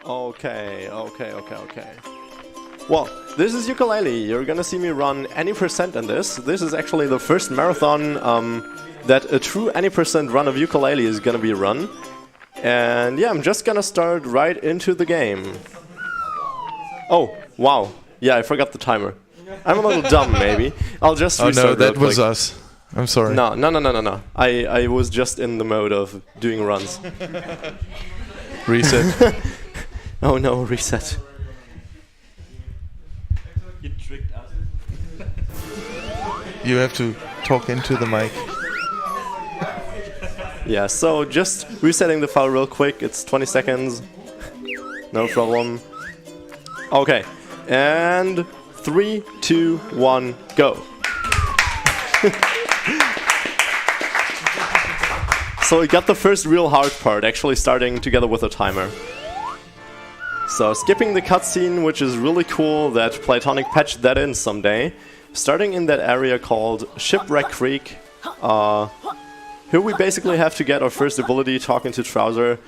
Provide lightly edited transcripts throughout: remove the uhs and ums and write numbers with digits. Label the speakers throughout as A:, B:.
A: Okay. Well, this is Yooka-Laylee. You're gonna see me run any percent in this. This is actually the first marathon that a true any percent run of Yooka-Laylee is gonna be run. And yeah, I'm just gonna start right into the game. Oh, wow. Yeah, I forgot the timer. I'm a little dumb, maybe. I'll just restart.
B: Oh no, that was us. I'm sorry.
A: No. I was just in the mode of doing runs.
B: Reset.
A: Oh no, reset.
C: You tricked us.
B: You have to talk into the mic.
A: Yeah, so just resetting the file real quick. It's 20 seconds. No problem. Okay, and 3, 2, 1, go. So we got the first real hard part, actually starting together with a timer. So skipping the cutscene, which is really cool that Platonic patched that in someday. Starting in that area called Shipwreck Creek. Here we basically have to get our first ability, Talking to Trouser,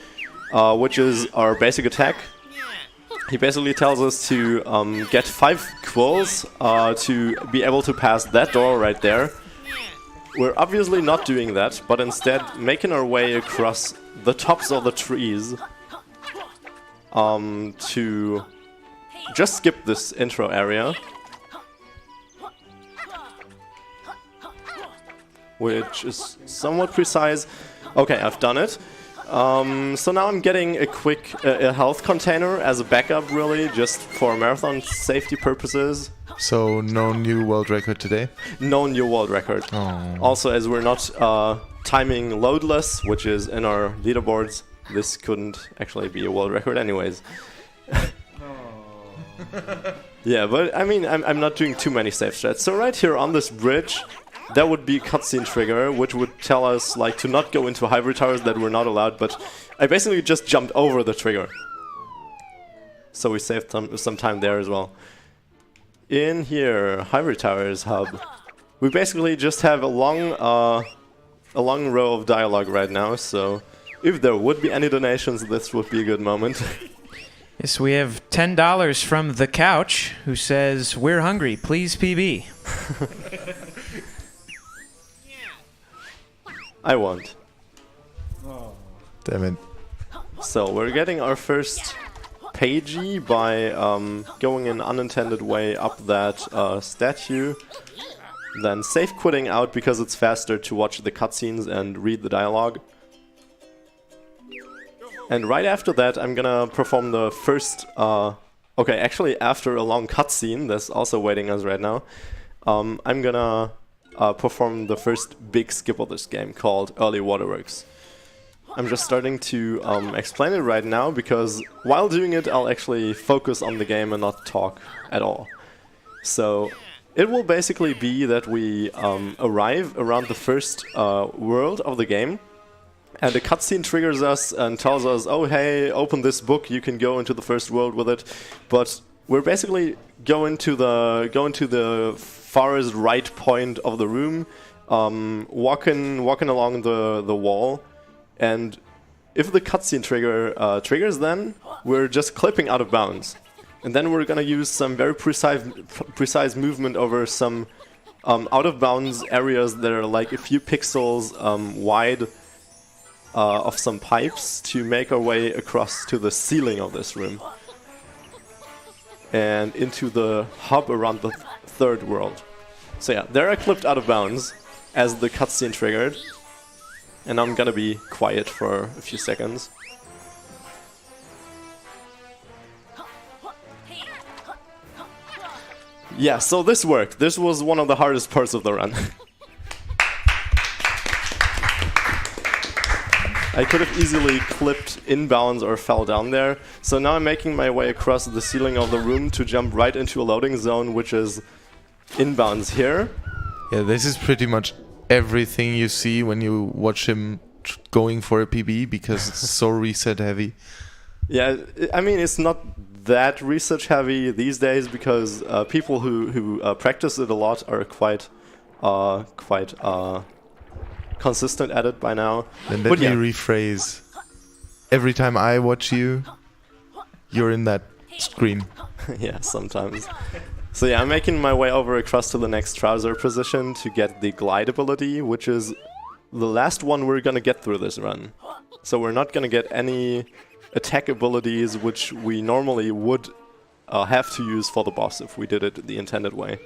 A: which is our basic attack. He basically tells us to get 5 quills to be able to pass that door right there. We're obviously not doing that, but instead making our way across the tops of the trees to just skip this intro area, which is somewhat precise. Okay, I've done it. So now I'm getting a quick a health container as a backup, really, just for marathon safety purposes.
B: So no new world record today?
A: No new world record.
B: Oh.
A: Also, as we're not timing loadless, which is in our leaderboards, this couldn't actually be a world record anyways. Yeah, but I mean, I'm not doing too many safe strats. So right here on this bridge, that would be a cutscene trigger, which would tell us like to not go into hybrid towers that we're not allowed, but I basically just jumped over the trigger. So we saved some time there as well. In here, hybrid towers hub. We basically just have a long row of dialogue right now, so if there would be any donations, this would be a good moment.
D: Yes, we have $10 from The Couch, who says, "We're hungry, please PB."
A: I won't.
B: Damn it.
A: So we're getting our first pagey by going an unintended way up that statue, then safe quitting out because it's faster to watch the cutscenes and read the dialogue. And right after that I'm gonna perform the first, okay, actually after a long cutscene that's also waiting us right now, I'm gonna perform the first big skip of this game called Early Waterworks. I'm just starting to explain it right now because while doing it I'll actually focus on the game and not talk at all. So it will basically be that we arrive around the first world of the game, and the cutscene triggers us and tells us, oh hey, open this book, you can go into the first world with it. But we're basically going to the farthest right point of the room, walking along the wall, and if the cutscene triggers, then we're just clipping out of bounds, and then we're gonna use some very precise movement over some out of bounds areas that are like a few pixels wide of some pipes to make our way across to the ceiling of this room and into the hub around the third world. So yeah, there I clipped out of bounds as the cutscene triggered, and I'm gonna be quiet for a few seconds. Yeah, so this worked. This was one of the hardest parts of the run. I could have easily clipped inbounds or fell down there. So now I'm making my way across the ceiling of the room to jump right into a loading zone, which is inbounds here.
B: Yeah, this is pretty much everything you see when you watch him going for a PB, because it's so reset heavy.
A: Yeah, I mean, it's not that research heavy these days because people who practice it a lot are quite consistent at it by now.
B: Then let me rephrase. Every time I watch you, you're in that screen.
A: Yeah, sometimes. So yeah, I'm making my way over across to the next trouser position to get the glide ability, which is the last one we're gonna get through this run. So we're not gonna get any attack abilities which we normally would have to use for the boss if we did it the intended way.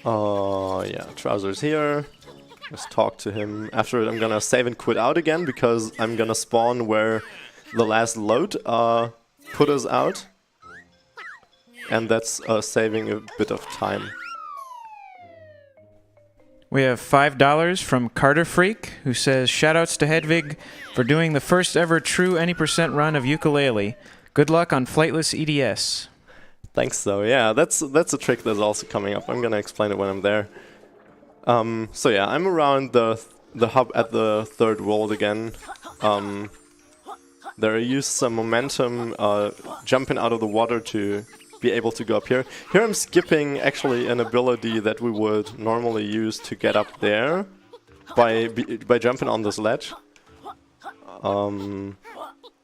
A: Yeah, trousers here. Let's talk to him. After it, I'm gonna save and quit out again because I'm gonna spawn where the last load put us out. And that's saving a bit of time.
D: We have $5 from Carter Freak, who says, "Shoutouts to Hedwig for doing the first ever true any % run of Yooka-Laylee. Good luck on flightless EDS."
A: Thanks, though. Yeah, that's a trick that's also coming up. I'm gonna explain it when I'm there. So yeah, I'm around the hub at the third world again. There I used some momentum jumping out of the water to be able to go up here. Here I'm skipping actually an ability that we would normally use to get up there by jumping on this ledge.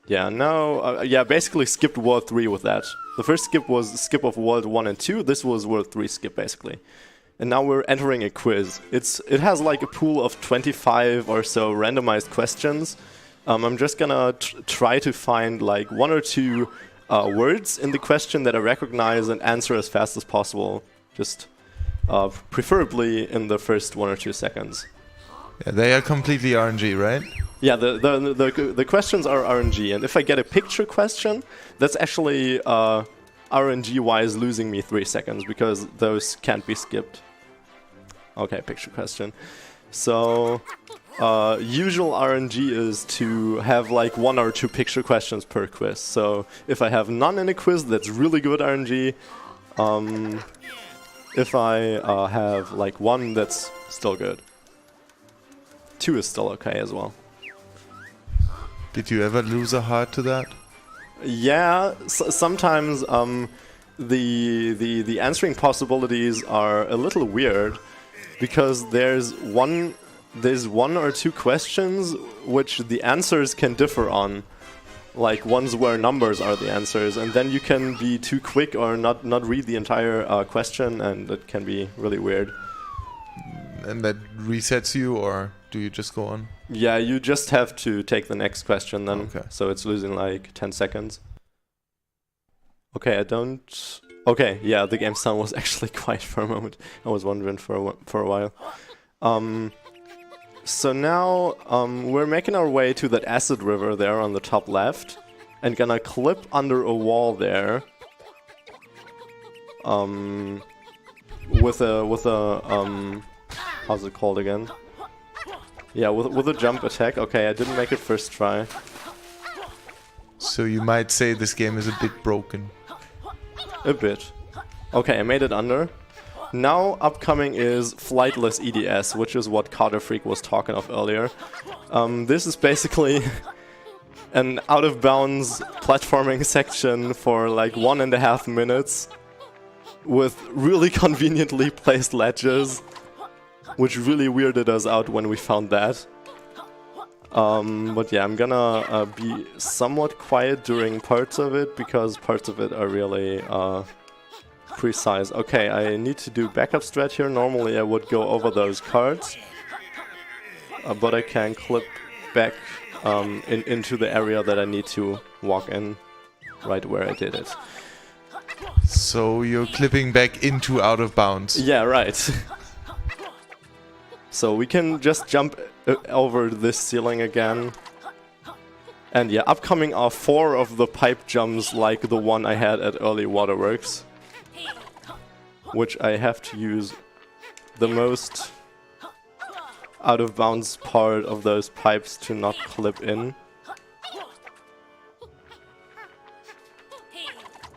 A: Yeah, now, yeah, basically skipped World 3 with that. The first skip was skip of World 1 and 2, this was World 3 skip basically. And now we're entering a quiz. It has like a pool of 25 or so randomized questions. I'm just gonna try to find like 1 or 2 words in the question that I recognize and answer as fast as possible. Just preferably in the first 1 or 2 seconds.
B: Yeah, they are completely RNG, right?
A: Yeah, the questions are RNG, and if I get a picture question, that's actually RNG-wise losing me 3 seconds, because those can't be skipped. Okay, picture question. So, usual RNG is to have like 1 or 2 picture questions per quiz. So, if I have none in a quiz, that's really good RNG. If I have like 1, that's still good. 2 is still okay as well.
B: Did you ever lose a heart to that?
A: Yeah, sometimes the answering possibilities are a little weird, because there's one or 2 questions which the answers can differ on, like ones where numbers are the answers, and then you can be too quick or not read the entire question, and it can be really weird.
B: And that resets you, or do you just go on?
A: Yeah, you just have to take the next question then.
B: Okay.
A: So it's losing like 10 seconds. Okay, I don't... Okay, yeah, the game sound was actually quiet for a moment. I was wondering for a while. So now we're making our way to that acid river there on the top left, and gonna clip under a wall there. With a how's it called again? Yeah, with a jump attack. Okay, I didn't make it first try.
B: So you might say this game is a bit broken.
A: A bit. Okay, I made it under. Now upcoming is flightless EDS, which is what Carter Freak was talking of earlier. This is basically an out-of-bounds platforming section for like 1.5 minutes with really conveniently placed ledges, which really weirded us out when we found that. But yeah, I'm gonna be somewhat quiet during parts of it, because parts of it are really precise. Okay, I need to do backup strat here. Normally I would go over those cards, but I can clip back into the area that I need to walk in, right where I did it.
B: So you're clipping back into out of bounds.
A: Yeah, right. So we can just jump over this ceiling again. And yeah, upcoming are 4 of the pipe jumps like the one I had at early Waterworks, which I have to use the most out of bounds part of those pipes to not clip in.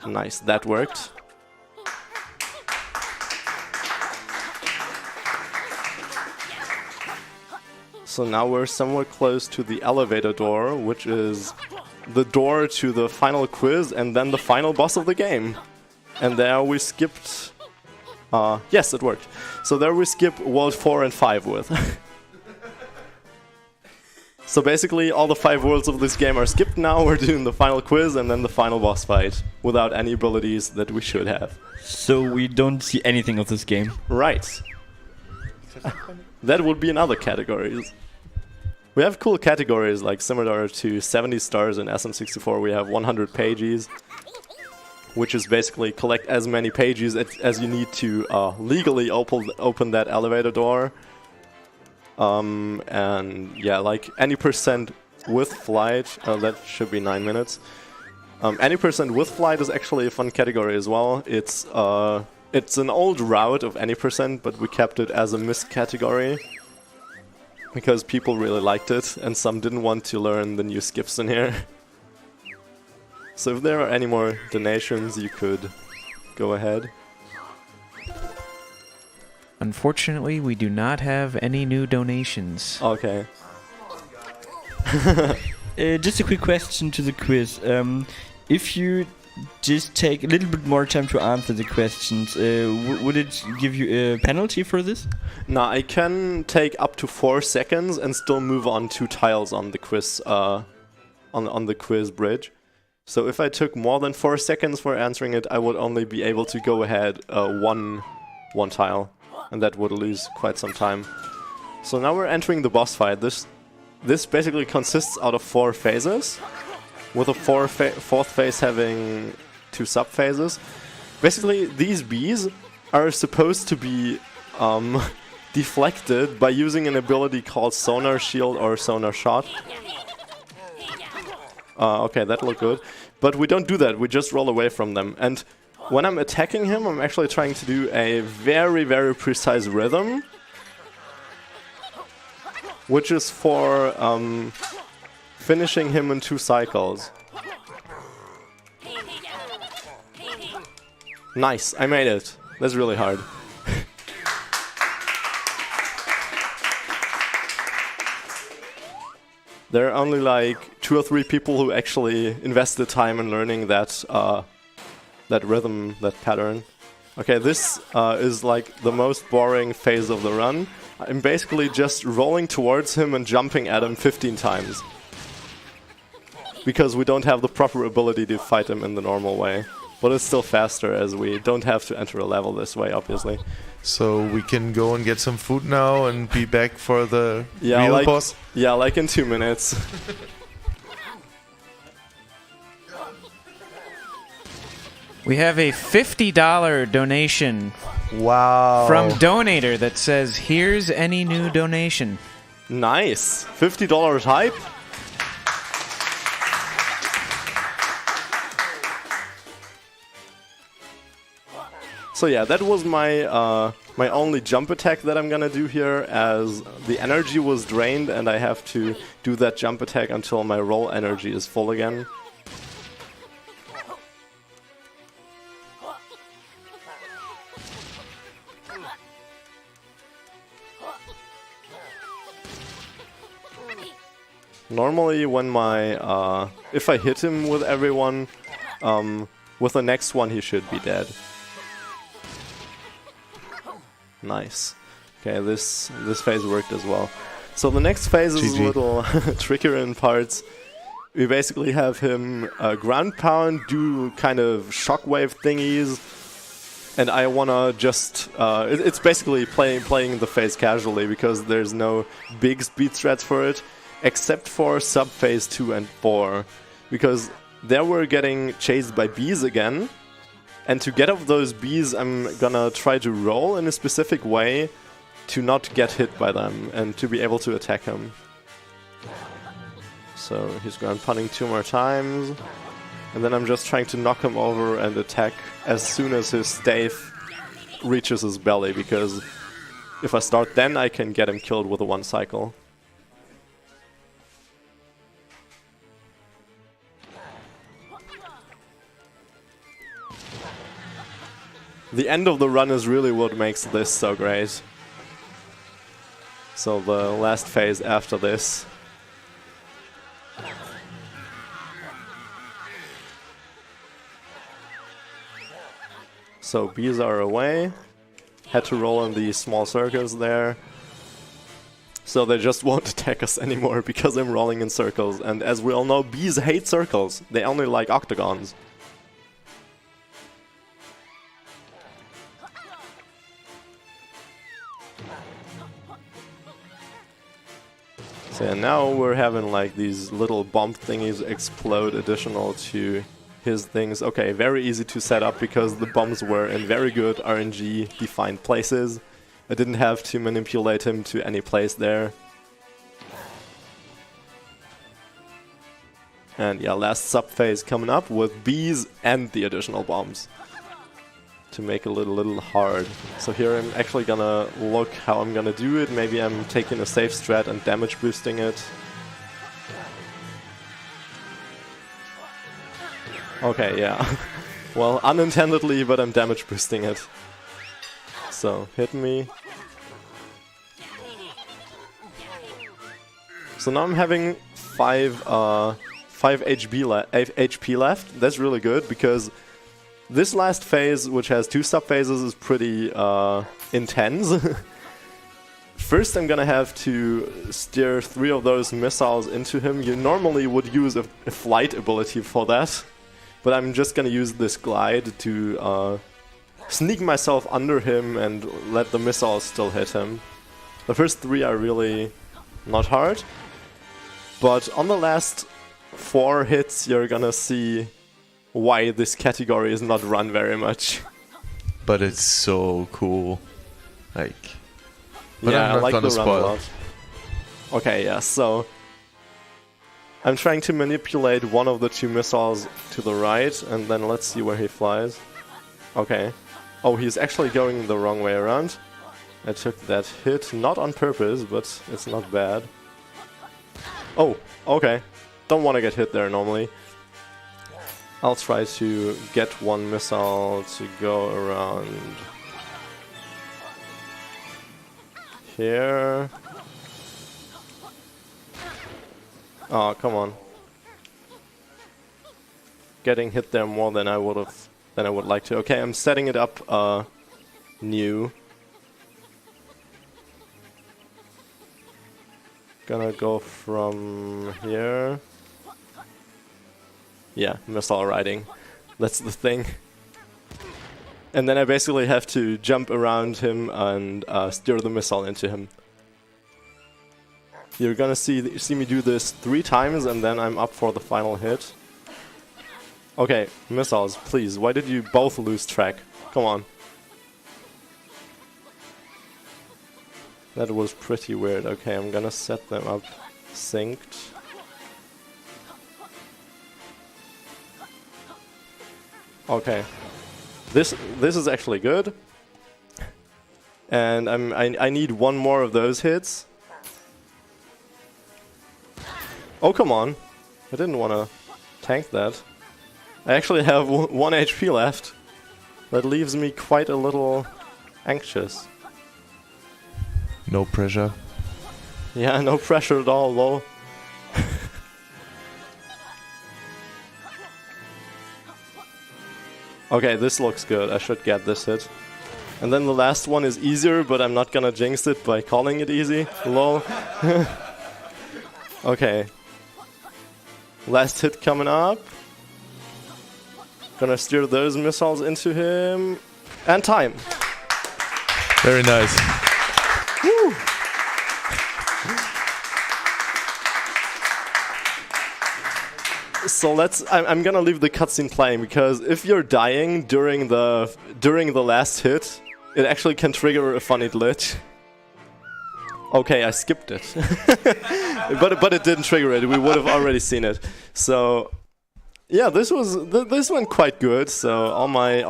A: Nice, that worked. So now we're somewhere close to the elevator door, which is the door to the final quiz and then the final boss of the game. And there we skipped... yes, it worked. So there we skip World 4 and 5 with. So basically, all the 5 worlds of this game are skipped now. We're doing the final quiz and then the final boss fight without any abilities that we should have.
C: So we don't see anything of this game.
A: Right. That would be in other categories. We have cool categories, like similar to 70 stars in SM64. We have 100 pages, which is basically collect as many pages as you need to legally open that elevator door. And yeah, like any percent with flight, that should be 9 minutes. Any percent with flight is actually a fun category as well. It's an old route of any percent, but we kept it as a missed category because people really liked it and some didn't want to learn the new skips in here. So if there are any more donations, you could go ahead.
D: Unfortunately, we do not have any new donations.
A: Okay.
C: Just a quick question to the quiz. If you just take a little bit more time to answer the questions, would it give you a penalty for this?
A: No, I can take up to 4 seconds and still move on 2 tiles on the quiz on the quiz bridge. So if I took more than 4 seconds for answering it, I would only be able to go ahead one tile, and that would lose quite some time. So now we're entering the boss fight. This basically consists out of 4 phases, with a fourth phase having 2 sub-phases. Basically, these bees are supposed to be deflected by using an ability called Sonar Shield or Sonar Shot. Okay, that looked good. But we don't do that, we just roll away from them. And when I'm attacking him, I'm actually trying to do a very, very precise rhythm, which is for finishing him in 2 cycles. Nice, I made it. That's really hard. There are only like 2 or 3 people who actually invested time in learning that that rhythm, that pattern. Okay, this is like the most boring phase of the run. I'm basically just rolling towards him and jumping at him 15 times. Because we don't have the proper ability to fight him in the normal way. But it's still faster as we don't have to enter a level this way, obviously.
B: So we can go and get some food now and be back for the real boss?
A: Yeah, like in 2 minutes.
D: We have a $50 donation from Donator that says, "Here's any new donation."
A: Nice. $50 hype? So yeah, that was my my only jump attack that I'm gonna do here, as the energy was drained and I have to do that jump attack until my roll energy is full again. Normally when my if I hit him with everyone, with the next one he should be dead. Nice. Okay, this phase worked as well. So the next phase is a little trickier in parts. We basically have him ground pound, do kind of shockwave thingies, and I wanna just it's basically playing the phase casually because there's no big speed threats for it, except for sub phase 2 and 4, because there we're getting chased by bees again. And to get off those bees, I'm gonna try to roll in a specific way to not get hit by them and to be able to attack him. So he's ground pounding 2 more times. And then I'm just trying to knock him over and attack as soon as his stave reaches his belly, because if I start then, I can get him killed with a 1 cycle. The end of the run is really what makes this so great. So the last phase after this. So bees are away. Had to roll in the small circles there. So they just won't attack us anymore because I'm rolling in circles. And as we all know, bees hate circles. They only like octagons. So yeah, now we're having like these little bomb thingies explode additional to his things. Okay, very easy to set up because the bombs were in very good RNG defined places. I didn't have to manipulate him to any place there. And yeah, last sub-phase coming up with bees and the additional bombs to make it a little hard. So here I'm actually gonna look how I'm gonna do it. Maybe I'm taking a safe strat and damage boosting it. Okay, yeah. Well, unintendedly, but I'm damage boosting it. So, hit me. So now I'm having 5 HP left. That's really good because this last phase, which has 2 sub-phases, is pretty intense. First I'm gonna have to steer 3 of those missiles into him. You normally would use a flight ability for that, but I'm just gonna use this glide to sneak myself under him and let the missiles still hit him. The first 3 are really not hard, but on the last 4 hits you're gonna see why this category is not run very much.
B: But it's so cool. Like, but
A: yeah,
B: I'm not
A: I like
B: gonna
A: the run
B: spoil.
A: a lot. Okay, yeah, so I'm trying to manipulate one of the 2 missiles to the right, and then let's see where he flies. Okay. Oh, he's actually going the wrong way around. I took that hit, not on purpose, but it's not bad. Oh, okay. Don't want to get hit there normally. I'll try to get one missile to go around here. Oh, come on. Getting hit there more than I would like to. Okay, I'm setting it up new. Gonna go from here. Yeah, missile riding. That's the thing. And then I basically have to jump around him and steer the missile into him. You're gonna see me do this 3 times and then I'm up for the final hit. Okay, missiles, please. Why did you both lose track? Come on. That was pretty weird. Okay, I'm gonna set them up synced. Okay. This is actually good. And I need one more of those hits. Oh, come on. I didn't want to tank that. I actually have 1 HP left. That leaves me quite a little anxious.
B: No pressure.
A: Yeah, no pressure at all, lol. Okay, this looks good. I should get this hit. And then the last one is easier, but I'm not gonna jinx it by calling it easy. Lol. Okay. Last hit coming up. Gonna steer those missiles into him. And time!
B: Very nice.
A: Woo! So I'm gonna leave the cutscene playing because if you're dying during the last hit, it actually can trigger a funny glitch. Okay, I skipped it, but it didn't trigger it. We would have already seen it. So yeah, this went quite good. So all my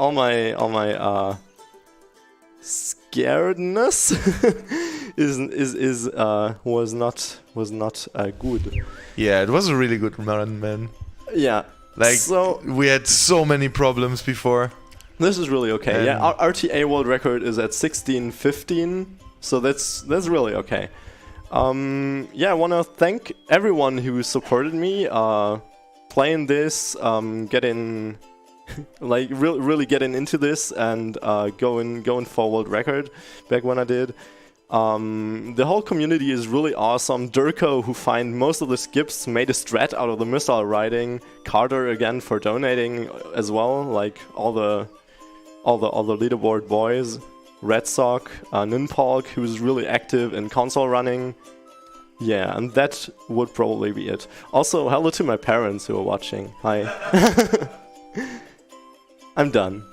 A: scaredness was not good.
B: Yeah, it was a really good run, man.
A: Yeah.
B: Like,
A: so
B: we had so many problems before.
A: this is really okay. Yeah, our RTA world record is at 16:15, so that's really okay. Yeah, I want to thank everyone who supported me playing this, getting like really getting into this and going for world record back when I did. The whole community is really awesome. Durko, who find most of the skips, made a strat out of the missile riding. Carter again for donating as well, like all the leaderboard boys. Red Sock, Ninpalk, who's really active in console running. Yeah, and that would probably be it. Also, hello to my parents who are watching. Hi. I'm done.